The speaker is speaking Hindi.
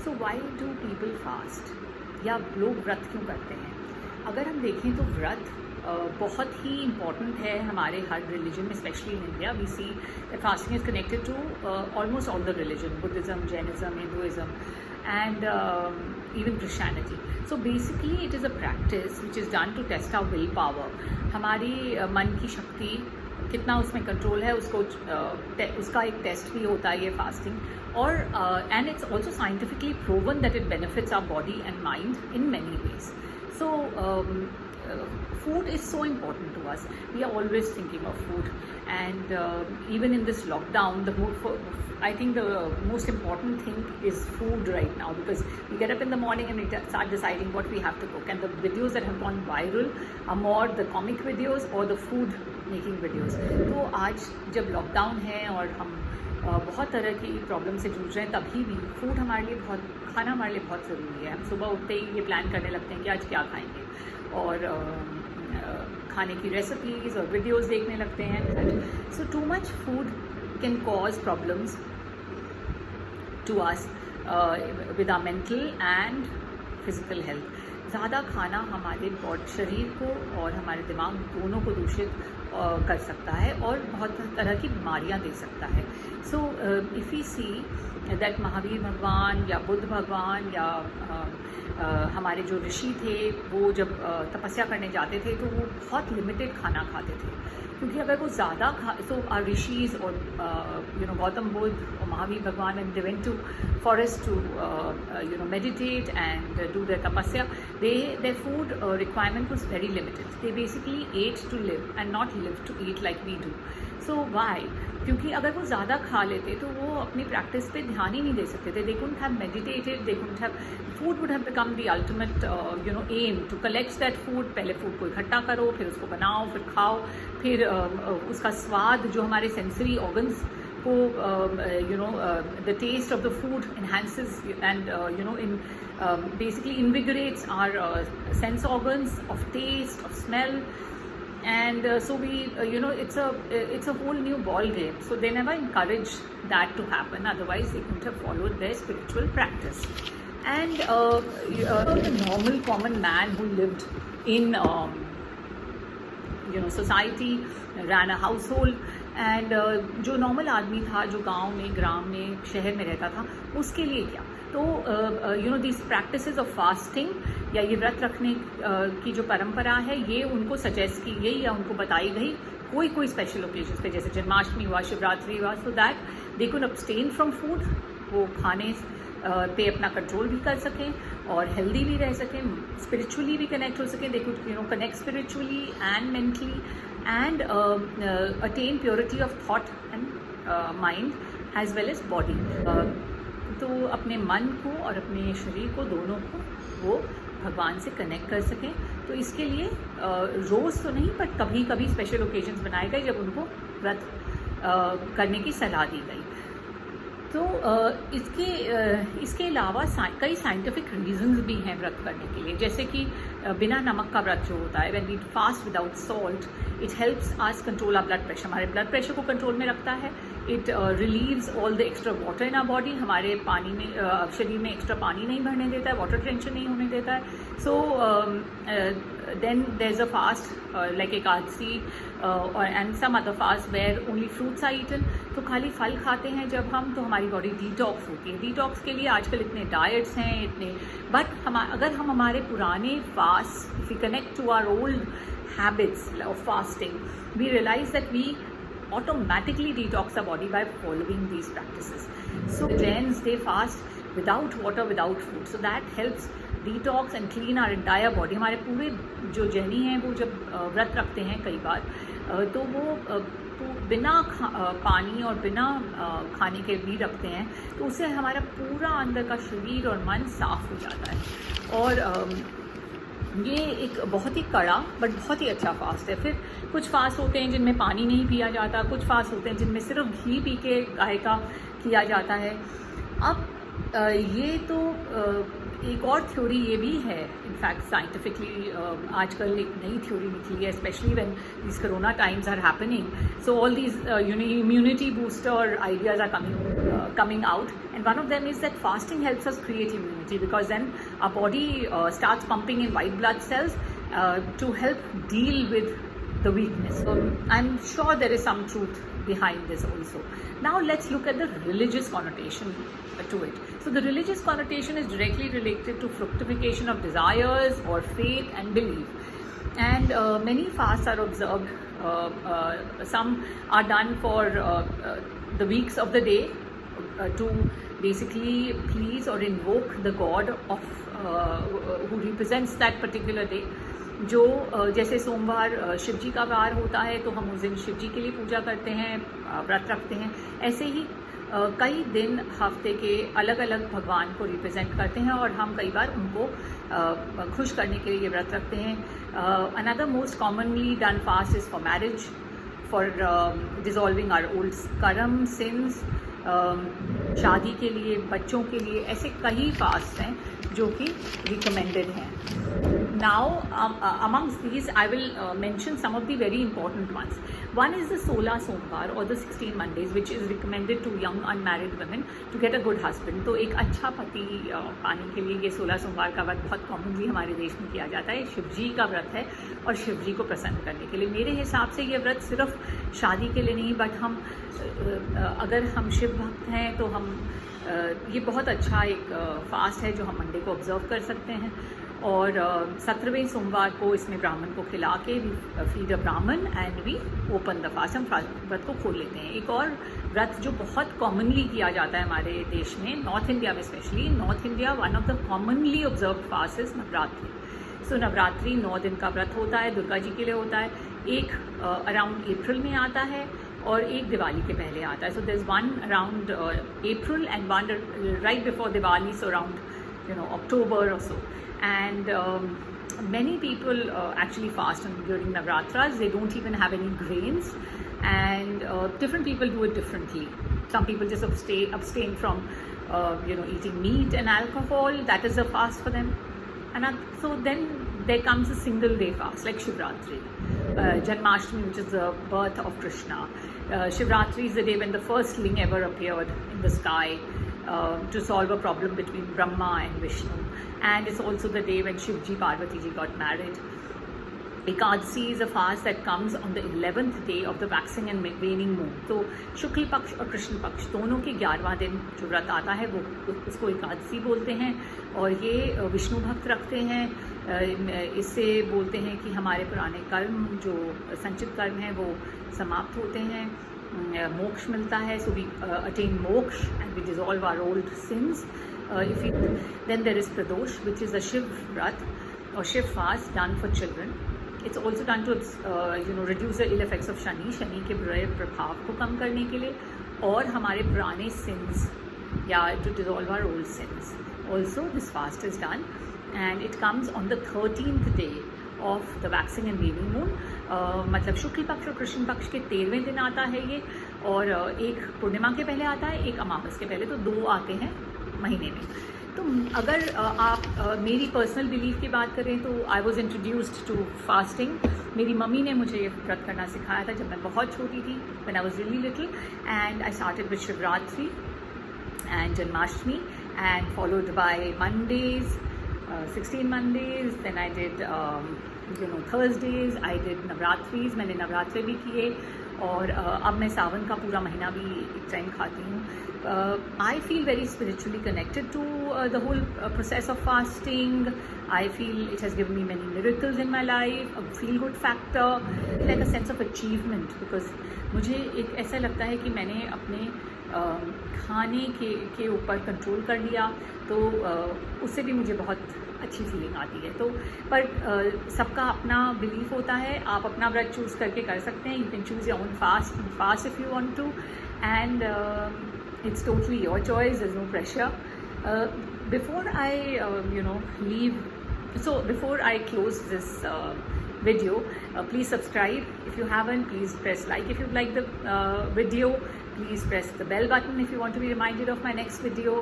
So why do people fast, या लोग व्रत क्यों करते हैं? अगर हम देखें तो व्रत बहुत ही इम्पॉर्टेंट है हमारे हर रिलीजन में, specially in India we see fasting is connected to almost all the religion, Buddhism, Jainism, Hinduism and even Christianity. So basically it is a practice which is done to test our will power. हमारी मन की शक्ति कितना उसमें कंट्रोल है, उसको उसका एक टेस्ट भी होता है ये फास्टिंग। और and it's also scientifically proven that it benefits our body and mind in many ways. So food is so important to us. We are always thinking of food, and even in this lockdown, I think the most important thing is food right now, because we get up in the morning and we start deciding what we have to cook, and the videos that have gone viral are more the comic videos or the food making videos. तो आज जब लॉकडाउन है और हम बहुत तरह की प्रॉब्लम से जूझ रहे हैं, तभी भी फूड हमारे लिए खाना हमारे लिए बहुत ज़रूरी है। हम सुबह उठते ही ये प्लान करने लगते हैं कि आज क्या खाएंगे, और खाने की रेसिपीज़ और वीडियोस देखने लगते हैं। So too much food can cause problems to us with our mental and physical health. ज़्यादा खाना हमारे शरीर को और हमारे दिमाग दोनों को दूषित कर सकता है और बहुत तरह की बीमारियां दे सकता है। So if we see that Mahavir Bhagwan या बुद्ध भगवान या हमारे जो ऋषि थे, वो जब तपस्या करने जाते थे तो वो बहुत लिमिटेड खाना खाते थे, क्योंकि अगर वो ज़्यादा सो आवर ऋषिज़ और गौतम बुद्ध और Mahavir Bhagwan, and they went to forest to meditate and do their tapasya, their food requirement was very limited. They basically ate to live and not live to eat like we do. So why? क्योंकि अगर वो ज़्यादा खा लेते तो वो अपनी प्रैक्टिस पे ध्यान ही नहीं दे सकते थे। They couldn't have meditated, they couldn't have, food would have become the ultimate aim to collect that food। पहले फूड को इकट्ठा करो, फिर उसको बनाओ, फिर खाओ, फिर उसका स्वाद जो हमारे सेंसरी ऑर्गन्स को the taste of the food enhances and in basically invigorates our sense organs of taste, of smell, and so we it's a whole new ball game. So they never encourage that to happen, otherwise they couldn't have followed their spiritual practice. And the normal common man who lived in society, ran a household, and जो नॉर्मल आदमी था, जो गांव में, ग्राम में, शहर में रहता था, उसके लिए क्या? तो दिस प्रैक्टिसेस ऑफ फास्टिंग या ये व्रत रखने की जो परंपरा है, ये उनको सजेस्ट की गई या उनको बताई गई कोई स्पेशल ओकेजन्स पे, जैसे जन्माष्टमी हुआ, शिवरात्रि हुआ, so that they could abstain from food, वो खाने पे अपना कंट्रोल भी कर सकें और हेल्दी भी रह सकें, स्पिरिचुअली भी कनेक्ट हो सकें। They could connect spiritually and mentally and attain purity of thought and mind as well as body। तो अपने मन को और अपने शरीर को, दोनों को वो भगवान से कनेक्ट कर सकें। तो इसके लिए रोज़ तो नहीं, पर कभी कभी स्पेशल ओकेजन्स बनाए गए जब उनको व्रत करने की सलाह दी गई। तो इसके अलावा कई साइंटिफिक रीजंस भी हैं व्रत करने के लिए, जैसे कि बिना नमक का व्रत जो होता है, when we fast without salt, it helps us control our blood pressure, हमारे ब्लड प्रेशर को कंट्रोल में रखता है। It relieves all the extra water in our body, हमारे पानी में शरीर में एक्स्ट्रा पानी नहीं भरने देता है, वाटर टेंशन नहीं होने देता है। So then there is a fast like Ekadashi और and some other fast where only fruits are eaten. तो खाली फल खाते हैं जब हम, तो हमारी बॉडी डिटॉक्स होती है। डिटॉक्स के लिए आजकल इतने डाइट्स हैं, इतने, बट अगर हम हमारे पुराने fast, if we connect to our old habits of fasting, we realize that we automatically detox our body by following these practices. So Jains, they fast without water, without food, so that helps detox and clean our entire body। हमारे पूरे जो जैनी हैं वो जब व्रत रखते हैं कई बार, तो वो बिना पानी और बिना खाने के भी रखते हैं, तो उससे हमारा पूरा अंदर का शरीर और मन साफ हो जाता है। और ये एक बहुत ही कड़ा बट बहुत ही अच्छा फास्ट है। फिर कुछ फास्ट होते हैं जिनमें पानी नहीं पिया जाता, कुछ फास्ट होते हैं जिनमें सिर्फ घी पी के गाय का किया जाता है। अब ये तो एक और थ्योरी ये भी है, इनफैक्ट साइंटिफिकली आजकल एक नई थ्योरी निकली है, specially when this corona times are happening, so all these immunity booster ideas are coming out, and one of them is that fasting helps us create immunity, because then our body starts pumping in white blood cells to help deal with the weakness. So I'm sure there is some truth behind this also. Now let's look at the religious connotation to it. So the religious connotation is directly related to fructification of desires or faith and belief. And many fasts are observed. Some are done for the weeks of the day to basically please or invoke the god of who represents that particular day. जो जैसे सोमवार शिव जी का वार होता है तो हम उस दिन शिव जी के लिए पूजा करते हैं, व्रत रखते हैं। ऐसे ही कई दिन हफ्ते के अलग अलग भगवान को रिप्रेजेंट करते हैं और हम कई बार उनको खुश करने के लिए ये व्रत रखते हैं। Another most commonly done fast is for marriage, for dissolving our old karma sins, शादी के लिए, बच्चों के लिए, ऐसे कई फास्ट हैं जो कि रिकमेंडेड हैं। Now, amongst these, I will mention some of the very important ones. One is the 16 Somvar or the 16 Mondays, which is recommended to young unmarried women to get a good husband. तो एक अच्छा पति पाने के लिए ये 16 सोमवार का व्रत बहुत कॉमनली हमारे देश में किया जाता है। शिव जी का व्रत है और शिव जी को प्रसन्न करने के लिए। मेरे हिसाब से ये व्रत सिर्फ शादी के लिए नहीं, बट हम अगर हम शिव भक्त हैं तो हम ये बहुत अच्छा एक फास्ट है जो हम मंडे को ऑब्जर्व कर सकते हैं। और 17वें सोमवार को इसमें ब्राह्मण को खिला के we feed a Brahmin and we open the fast, हम व्रत को खोल लेते हैं। एक और व्रत जो बहुत कॉमनली किया जाता है हमारे देश में, नॉर्थ इंडिया में specially, north India one of the commonly observe fast is Navratri. So Navratri 9 दिन का व्रत होता है, दुर्गा जी के लिए होता है। एक अराउंड अप्रैल में आता है और एक दिवाली के पहले आता है। So there is one around April and one right before Diwali, so around October or so. And many people actually fast during Navratras. They don't even have any grains, and different people do it differently. Some people just abstain from eating meat and alcohol. That is a fast for them. And so then there comes a single day fast like Shivratri, Janmashtami, which is the birth of Krishna. Shivratri is the day when the first ling ever appeared in the sky to solve a problem between Brahma and Vishnu, and it's also the day when Shivji Parvati ji got married. Ekadasi is a fast that comes on the 11th day of the waxing and waning moon. तो शुक्ल पक्ष और कृष्ण पक्ष दोनों के 11वां दिन जो व्रत आता है वो उसको एकादशी बोलते हैं, और ये विष्णु भक्त रखते हैं। इससे बोलते हैं कि हमारे पुराने कर्म जो संचित कर्म हैं वो समाप्त होते हैं, मोक्ष मिलता है। So we attain moksha and we dissolve our old sins. Then there is Pradosh, which is a Shiv Vrat or Shiv fast done for children. It's also done to reduce the ill effects of Shani के बुरे प्रभाव को कम करने के लिए, और हमारे पुराने sins या to dissolve our old sins. Also this fast is done and it comes on the 13th day of the waxing and waning moon. मतलब शुक्ल पक्ष और कृष्ण पक्ष के 13वें दिन आता है ये, और एक पूर्णिमा के पहले आता है, एक अमावस के पहले, तो 2 आते हैं महीने में। तो अगर आप मेरी पर्सनल बिलीफ की बात करें तो I was introduced to fasting. मेरी मम्मी ने मुझे ये व्रत करना सिखाया था जब मैं बहुत छोटी थी, when I was really little, and I started with Shivratri and Janmashtami and followed by Mondays, 16 Mondays, then I did Thursdays, I did नवरात्रिज, मैंने नवरात्रि भी किए, और अब मैं सावन का पूरा महीना भी एक टाइम खाती हूँ। I feel very spiritually connected to the whole process of fasting. I feel it has given me many miracles in my life, a feel-good factor, like a sense of achievement, because मुझे एक ऐसा लगता है कि मैंने अपने खाने के ऊपर कंट्रोल कर लिया, तो उससे भी मुझे बहुत अच्छी फीलिंग आती है। तो पर सबका अपना बिलीफ होता है, आप अपना व्रत चूज़ करके कर सकते हैं। You can choose your own fast if you want to, and it's totally your choice, there's no pressure. Before I leave, so before I close this video, please subscribe if you haven't, please press like if you like the video, please press the bell button if you want to be reminded of my next video.